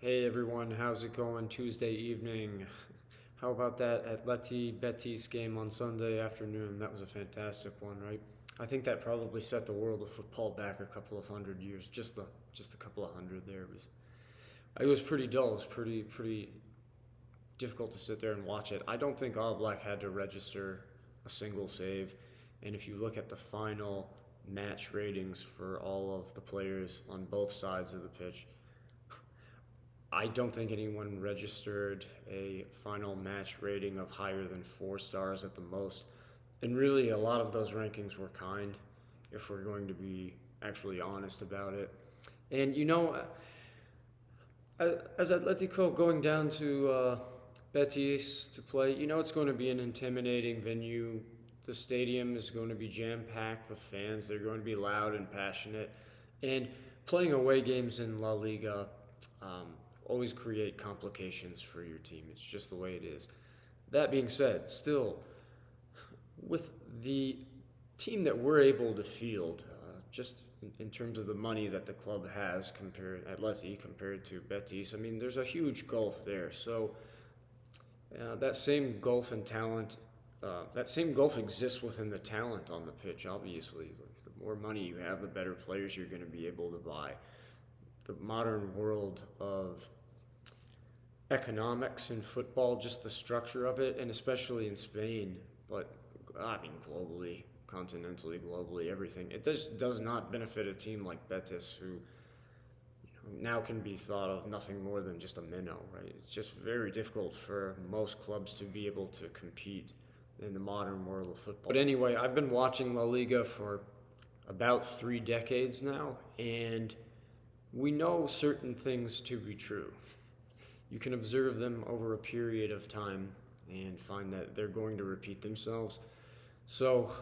Hey everyone, how's it going Tuesday evening? How about that Atleti Betis game on Sunday afternoon? That was a fantastic one, right? I think that probably set the world of football back a couple of hundred years. Just a couple of hundred there. It was pretty dull. It was pretty difficult to sit there and watch it. I don't think All Black had to register a single save. And if you look at the final match ratings for all of the players on both sides of the pitch, I don't think anyone registered a final match rating of higher than 4 stars at the most. And really, a lot of those rankings were kind, if we're going to be actually honest about it. And as Atletico going down to Betis to play, it's going to be an intimidating venue. The stadium is going to be jam packed with fans. They're going to be loud and passionate. And playing away games in La Liga um, always create complications for your team. It's just the way it is. That being said, still, with the team that we're able to field, just in terms of the money that the club has compared to Betis, I mean, there's a huge gulf there. So that same gulf in talent, that same gulf exists within the talent on the pitch. Obviously, like, the more money you have, the better players you're going to be able to buy. The modern world of economics in football, just the structure of it, and especially in Spain, but I mean globally, continentally, globally, everything. It does not benefit a team like Betis, who now can be thought of nothing more than just a minnow, right? It's just very difficult for most clubs to be able to compete in the modern world of football. But anyway, I've been watching La Liga for about 3 decades now, and we know certain things to be true. You can observe them over a period of time and find that they're going to repeat themselves. So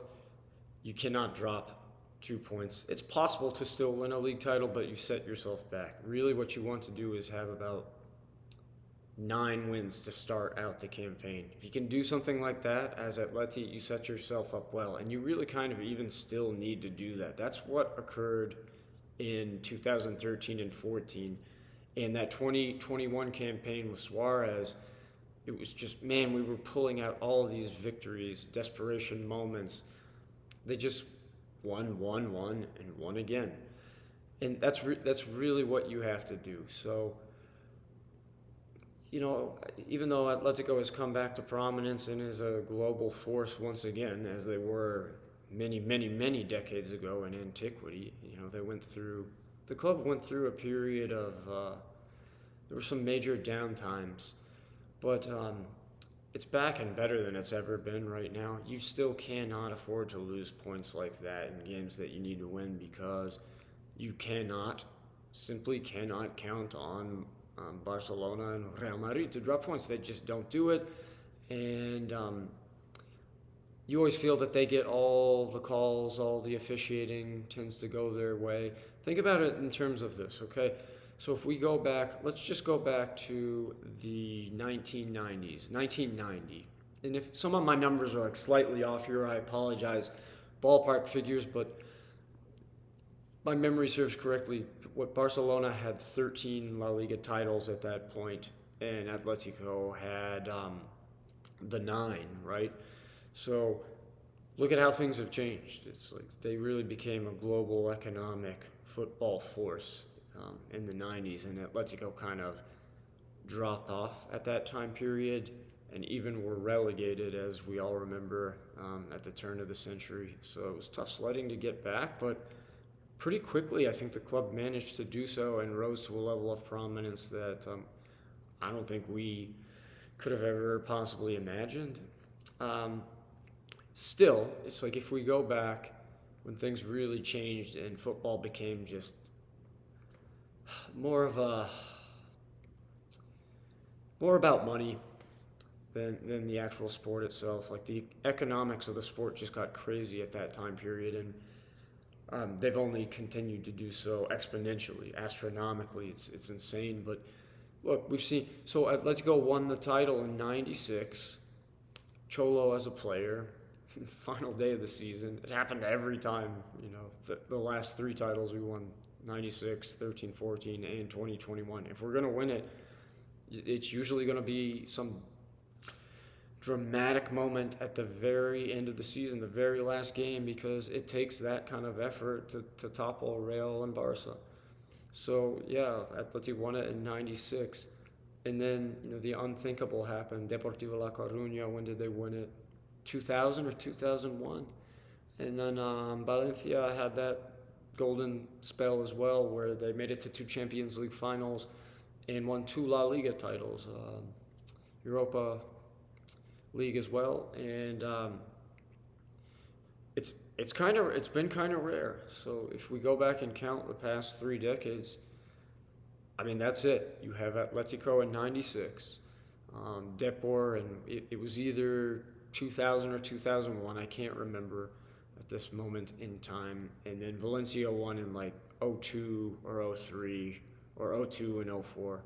you cannot drop 2 points. It's possible to still win a league title, but you set yourself back. Really, what you want to do is have about 9 wins to start out the campaign. If you can do something like that as Atleti, you set yourself up well. And you really kind of even still need to do that. That's what occurred in 2013 and 14. And that 2021 campaign with Suarez, it was just, man, we were pulling out all of these victories, desperation moments. They just won, and won again. And that's really what you have to do. So, even though Atletico has come back to prominence and is a global force once again, as they were many, many, many decades ago in antiquity, the club went through a period of, there were some major downtimes, but it's back and better than it's ever been right now. You still cannot afford to lose points like that in games that you need to win, because you simply cannot count on Barcelona and Real Madrid to drop points. They just don't do it, and you always feel that they get all the calls, all the officiating tends to go their way. Think about it in terms of this, okay? So if we go back, let's just go back to the 1990s, 1990. And if some of my numbers are like slightly off here, I apologize. Ballpark figures, but my memory serves correctly. What Barcelona had 13 La Liga titles at that point, and Atletico had the 9, right? So look at how things have changed. It's like they really became a global economic football force in the 90s, and Atletico kind of dropped off at that time period and even were relegated, as we all remember, at the turn of the century. So it was tough sledding to get back, but pretty quickly I think the club managed to do so and rose to a level of prominence that I don't think we could have ever possibly imagined. Still, it's like if we go back when things really changed and football became just more about money than the actual sport itself. Like the economics of the sport just got crazy at that time period, and they've only continued to do so exponentially, astronomically. It's insane. But look, we've seen, so Atletico won the title in '96. Cholo as a player, final day of the season. It happened every time. The last 3 titles we won, 96, 13, 14, and 2021. If we're going to win it, it's usually going to be some dramatic moment at the very end of the season, the very last game, because it takes that kind of effort to topple Real and Barca. So, yeah, Atleti won it in 96. And then, the unthinkable happened. Deportivo La Coruña, when did they win it? 2000 or 2001? And then Valencia had that golden spell as well, where they made it to 2 Champions League finals and won 2 La Liga titles, Europa League as well. And it's been kind of rare. So if we go back and count the past 3 decades, I mean, that's it. You have Atletico in 96, Depor, and it was either 2000 or 2001. I can't remember at this moment in time. And then Valencia won in like 02 or 03 or 02 and 04.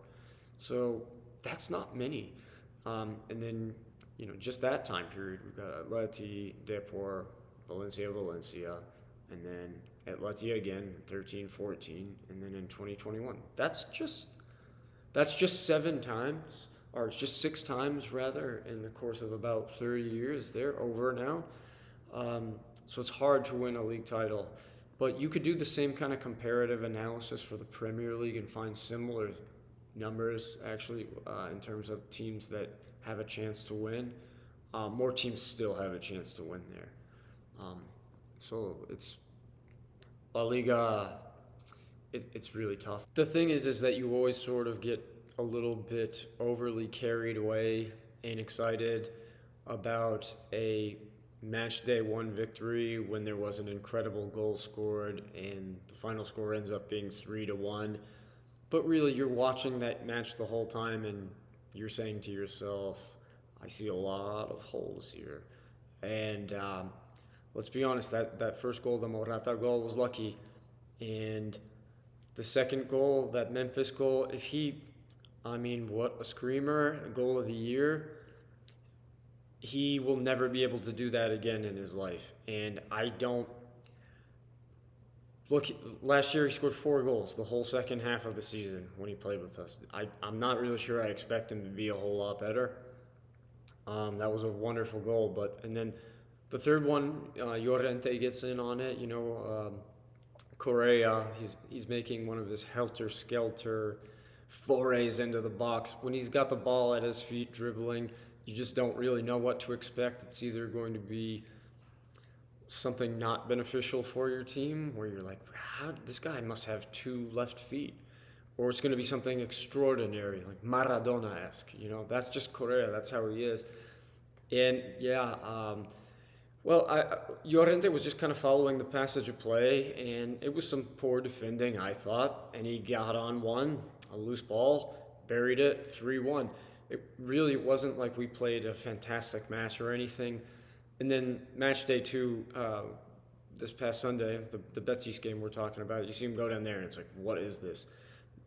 So that's not many. And then, just that time period, we've got Atleti, Depor, Valencia, and then Atleti again, 13, 14, and then in 2021. That's just 7 times, or it's just 6 times rather, in the course of about 30 years. They're over now. So it's hard to win a league title. But you could do the same kind of comparative analysis for the Premier League and find similar numbers, actually, in terms of teams that have a chance to win. More teams still have a chance to win there. So it's La Liga, it's really tough. The thing is that you always sort of get a little bit overly carried away and excited about a match day 1 victory when there was an incredible goal scored and the final score ends up being 3-1. But really, you're watching that match the whole time and you're saying to yourself, I see a lot of holes here. And let's be honest, that first goal, the Morata goal, was lucky. And the second goal, that Memphis goal, what a screamer, a goal of the year. He will never be able to do that again in his life. And last year he scored 4 goals the whole second half of the season when he played with us. I'm not really sure I expect him to be a whole lot better. That was a wonderful goal. And then the third one, Llorente gets in on it. Correa, he's making one of his helter-skelter forays into the box. When he's got the ball at his feet dribbling, you just don't really know what to expect. It's either going to be something not beneficial for your team, where you're like, this guy must have 2 left feet. Or it's going to be something extraordinary, like Maradona-esque. That's just Correa. That's how he is. And, Llorente was just kind of following the passage of play, and it was some poor defending, I thought. And he got on one, a loose ball, buried it, 3-1. It really wasn't like we played a fantastic match or anything. And then match day 2, this past Sunday, the Betis game we're talking about, you see him go down there and it's like, what is this?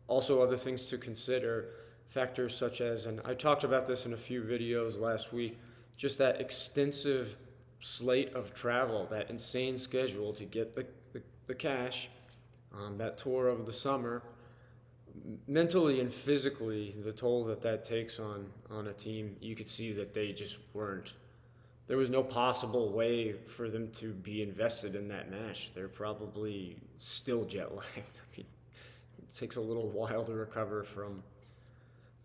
Also, other things to consider, factors such as, and I talked about this in a few videos last week, just that extensive slate of travel, that insane schedule to get the cash, that tour over the summer. Mentally and physically, the toll that takes on a team, you could see that they just weren't. There was no possible way for them to be invested in that match. They're probably still jet lagged. It takes a little while to recover from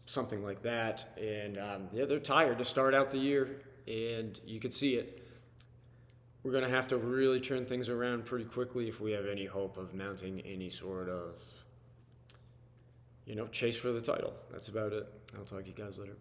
something like that. And they're tired to start out the year, and you could see it. We're going to have to really turn things around pretty quickly if we have any hope of mounting any sort of chase for the title. That's about it. I'll talk to you guys later.